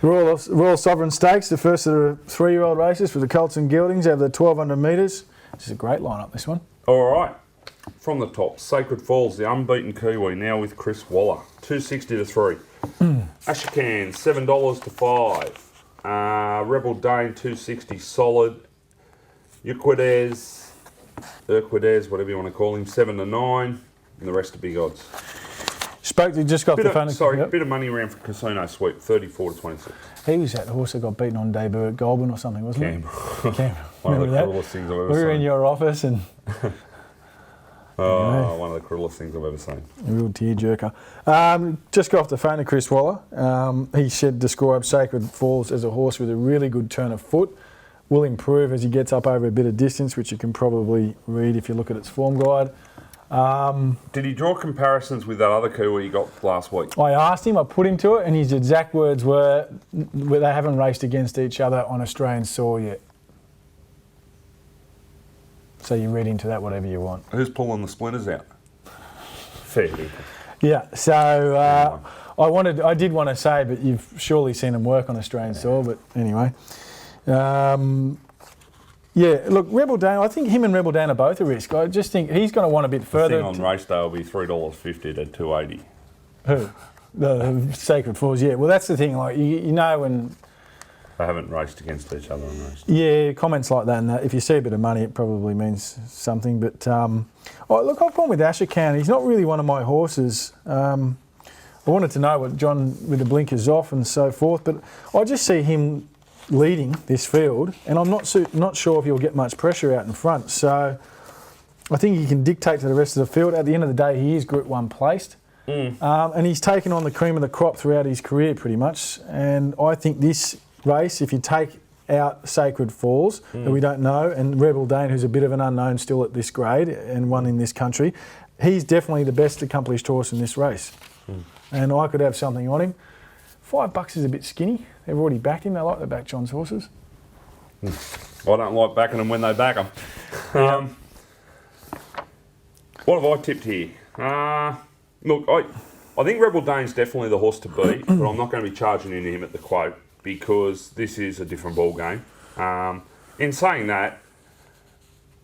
Royal Sovereign Stakes, the first of the 3-year-old races for the Colts and Geldings over the 1,200 metres. This is a great lineup, this one. All right. From the top, Sacred Falls, the unbeaten Kiwi, now with Chris Waller, 260 to 3. Ashman, $7 to 5. Rebel Dane, 260, solid. Urquidez, whatever you want to call him, 7 to 9, and the rest are big odds. Just got the phone. Sorry, a bit of money around for Casino Sweep, 34 to 26. He was that horse that got beaten on debut at Goulburn or something, wasn't Canberra. it? Canberra. One of the cruelest things I've ever seen. We were in your office and... One of the cruelest things I've ever seen. A real tearjerker. Just got off the phone to Chris Waller. He said describe Sacred Falls as a horse with a really good turn of foot. Will improve as he gets up over a bit of distance, which you can probably read if you look at its form guide. Did he draw comparisons with that other Kiwi he got last week? I asked him, I put him to it, and his exact words were they haven't raced against each other on Australian soil yet. So you read into that whatever you want. Who's pulling the splinters out? Fair. Yeah, so I did want to say, but you've surely seen him work on Australian soil, but anyway. Yeah, look, Rebel Dane, I think him and Rebel Dane are both a risk. I just think he's going to want a bit further. The thing on race day will be $3.50 to $2.80. Who? The Sacred Falls, yeah. Well, that's the thing, like, you know when... They haven't raced against each other on race day. Yeah, comments like that, and if you see a bit of money, it probably means something. But, look, I've gone with Ashcan. He's not really one of my horses. I wanted to know what John, with the blinkers off and so forth, but I just see him leading this field, and I'm not sure if he'll get much pressure out in front. So I think he can dictate to the rest of the field. At the end of the day, he is Group 1 placed. And he's taken on the cream of the crop throughout his career pretty much. And I think this race, if you take out Sacred Falls, that we don't know, and Rebel Dane, who's a bit of an unknown still at this grade and one in this country, he's definitely the best accomplished horse in this race. And I could have something on him. $5 is a bit skinny. They've already backed him. They like to back John's horses. I don't like backing them when they back them. What have I tipped here? Look, I think Rebel Dane's definitely the horse to beat, but I'm not going to be charging into him at the quote because this is a different ball game. In saying that,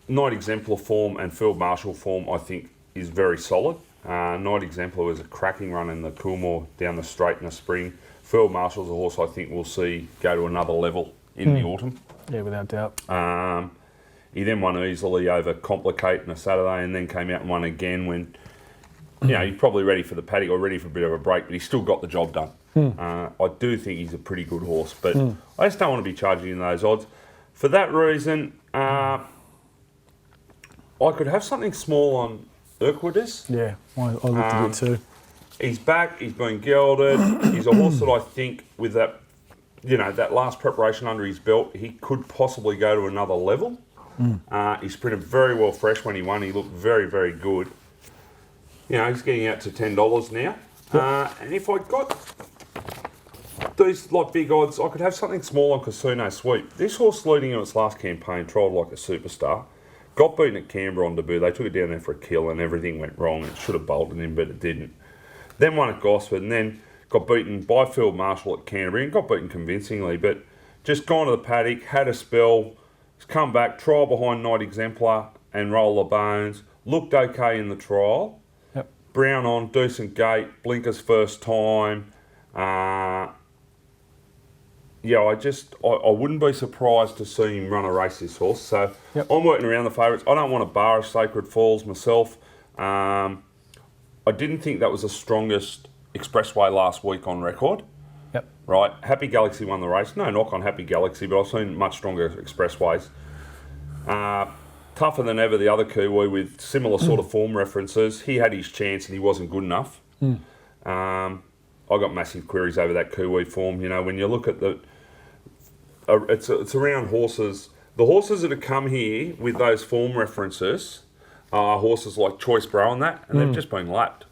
Night Exemplar form and Field Marshal form, I think, is very solid. Night Exemplar was a cracking run in the Coolmore down the straight in the spring. Field Marshal's a horse I think we'll see go to another level in the autumn. Yeah, without doubt. He then won easily over Complicate on a Saturday and then came out and won again when, he's probably ready for the paddock or ready for a bit of a break, but he's still got the job done. I do think he's a pretty good horse, but I just don't want to be charging in those odds. For that reason, I could have something small on Urquidez. Yeah, I looked at it too. He's back, he's been gelded. He's a horse that I think with that, that last preparation under his belt, he could possibly go to another level. He sprinted very well fresh when he won. He looked very, very good. He's getting out to $10 now. And if I got these big odds, I could have something small on Casino Sweep. This horse leading in its last campaign trialled like a superstar. Got beaten at Canberra on debut. They took it down there for a kill and everything went wrong. It should have bolted him, but it didn't. Then won at Gosford and then got beaten by Field Marshal at Canterbury and got beaten convincingly, but just gone to the paddock, had a spell, come back, trial behind Night Exemplar and Roll the Bones. Looked okay in the trial. Yep. Brown on, decent gait, blinkers first time. I wouldn't be surprised to see him run a race this horse. So I'm working around the favourites. I don't want to bar Sacred Falls myself. I didn't think that was the strongest expressway last week on record. Yep. Right. Happy Galaxy won the race. No knock on Happy Galaxy, but I've seen much stronger expressways. Tougher than ever, the other Kiwi with similar sort of form references. He had his chance and he wasn't good enough. I got massive queries over that Kiwi form. When you look at it's around horses. The horses that have come here with those form references are horses like Choice Bro and that, and they've just been lapped.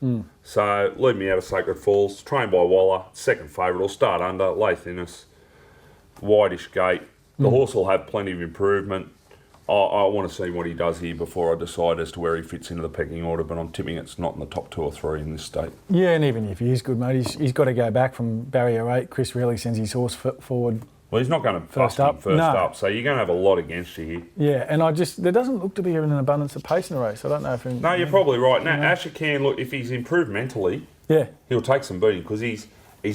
So leave me out of Sacred Falls. Trained by Waller, second favourite. Will start under, lay thinness, wideish gait. The horse will have plenty of improvement. I want to see what he does here before I decide as to where he fits into the pecking order, but I'm tipping it's not in the top 2 or 3 in this state. Yeah, and even if he is good, mate, he's got to go back from barrier 8. Chris really sends his horse forward. Well, he's not going to bust him first up, so you're going to have a lot against you here. Yeah, and there doesn't look to be an abundance of pace in the race. I don't know if... No, you're probably right. Now, Ashman, look, if he's improved mentally, he'll take some beating because he's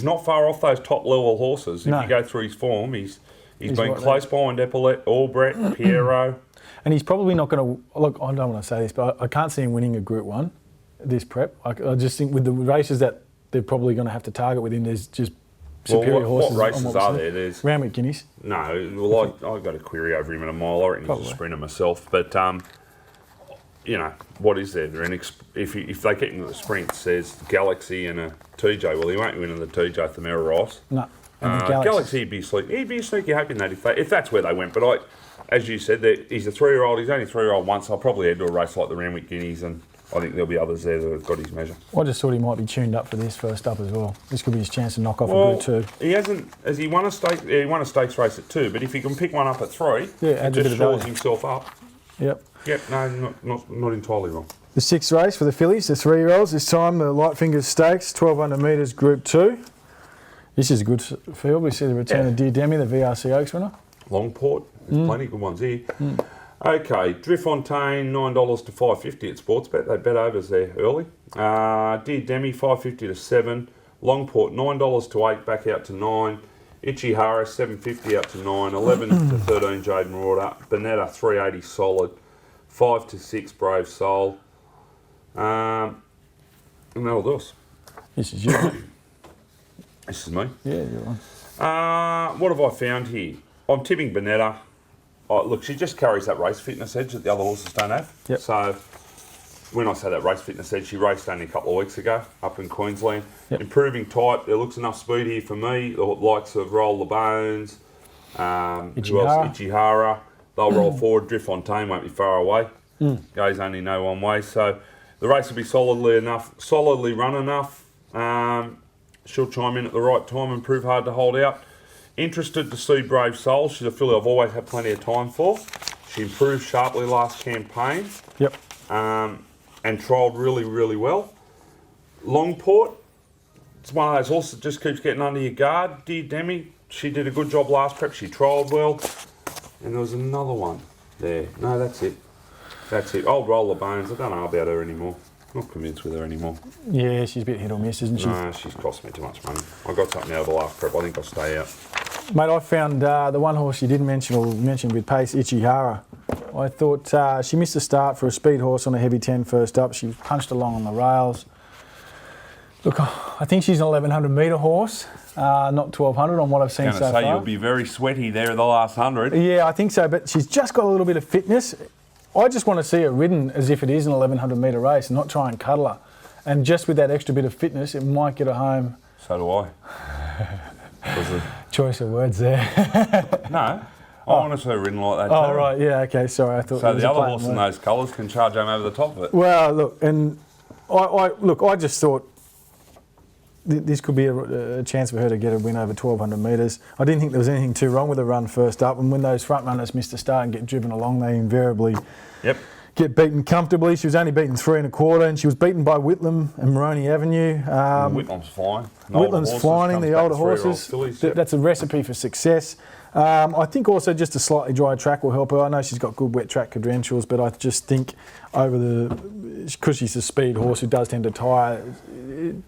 not far off those top-level horses. If you go through his form, he's been right close behind Epaulet, Albrecht, Pierrot. And he's probably not going to... Look, I don't want to say this, but I can't see him winning a Group 1, this prep. I just think with the races that they're probably going to have to target with him, there's just superior horses. What races are there? There's Randwick Guineas. No, well, I got a query over him in a mile. I reckon he's a sprinter myself. But, you know, what is there? If they get into the sprints, there's Galaxy and a TJ. Well, he won't win in the TJ, Thamera Ross. No. Galaxy, he'd be sneaky hoping that if that's where they went. But as you said, he's a 3-year-old. He's only a 3-year-old once. I'll probably head to a race like the Randwick Guineas, and I think there'll be others there that have got his measure. I just thought he might be tuned up for this first up as well. This could be his chance to knock off a Group 2. He hasn't. Has he won a stake? Yeah, he won a stakes race at 2. But if he can pick one up at 3, it just shores himself up. Yep. Yep. No, not entirely wrong. The 6th race for the fillies, the 3-year-olds. This time the Light Fingers Stakes, 1,200 metres, Group 2. This is a good field. We see the return of Dear Demi, the VRC Oaks winner. Longport. There's plenty of good ones here. Okay, Driffontaine, $9 to $5.50 at Sportsbet. They bet overs there early. Dear Demi, $5.50 to $7. Longport, $9 to $8, back out to $9. Ichihara, $7.50 out to $9. 11 to 13, Jade Marauder. Bonetta, $3.80 solid. 5 to 6, Brave Soul. And that'll do us. This is you. This is me. Yeah, you're on. What have I found here? I'm tipping Bonetta. Oh, look, she just carries that race fitness edge that the other horses don't have. Yep. So when I say that race fitness edge, she raced only a couple of weeks ago up in Queensland. Yep. Improving type. There looks enough speed here for me. The likes of Roll the Bones. Who else? Ichihara. They'll roll forward. Driffontaine won't be far away. Goes only no one way. So the race will be solidly run enough. She'll chime in at the right time and prove hard to hold out. Interested to see Brave Soul. She's a filly I've always had plenty of time for. She improved sharply last campaign. Yep. And trialled really, really well. Longport. It's one of those horses that just keeps getting under your guard. Dear Demi. She did a good job last prep. She trialled well. And there was another one there. No, that's it. That's it. Old Roller Bones. I don't know about her anymore. Not convinced with her anymore. Yeah, she's a bit hit or miss, isn't she? No, she's cost me too much money. I got something out of the last prep. I think I'll stay out. Mate, I found the one horse you didn't mention or mentioned with pace, Ichihara. I thought she missed the start for a speed horse on a heavy 10 first up. She punched along on the rails. Look, I think she's an 1,100 metre horse, not 1,200 on what I've seen so far. You'll be very sweaty there at the last 100. Yeah, I think so, but she's just got a little bit of fitness. I just want to see her ridden as if it is an 1,100 metre race and not try and cuddle her. And just with that extra bit of fitness, it might get her home. So do I. Choice of words there. No, I want to see her ridden like that Oh, too. right, yeah, okay, sorry. I thought so the other horse in those colours can charge home over the top of it. Well, look, and I just thought this could be a chance for her to get a win over 1,200 metres. I didn't think there was anything too wrong with the run first up, and when those front runners miss the start and get driven along, they invariably get beaten comfortably. She was only beaten 3 1/4, and she was beaten by Whitlam and Moroney Avenue. Whitlam's flying. Whitlam's flying, the older horses. Fillies, That's a recipe for success. I think also just a slightly dry track will help her. I know she's got good wet track credentials, but I just think because she's a speed horse who does tend to tire,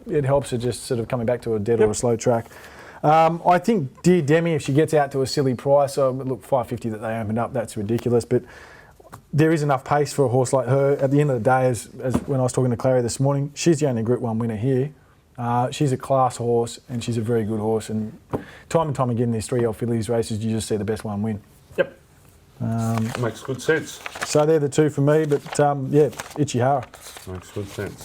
it helps her just sort of coming back to a dead or a slow track. I think Dear Demi, if she gets out to a silly price, look, $5.50 that they opened up, that's ridiculous, but there is enough pace for a horse like her. At the end of the day, as when I was talking to Clary this morning, she's the only Group 1 winner here. She's a class horse and she's a very good horse, and time again in these 3-year-old fillies races, you just see the best one win. Yep. Makes good sense. So they're the two for me, but yeah, Ichihara. Makes good sense.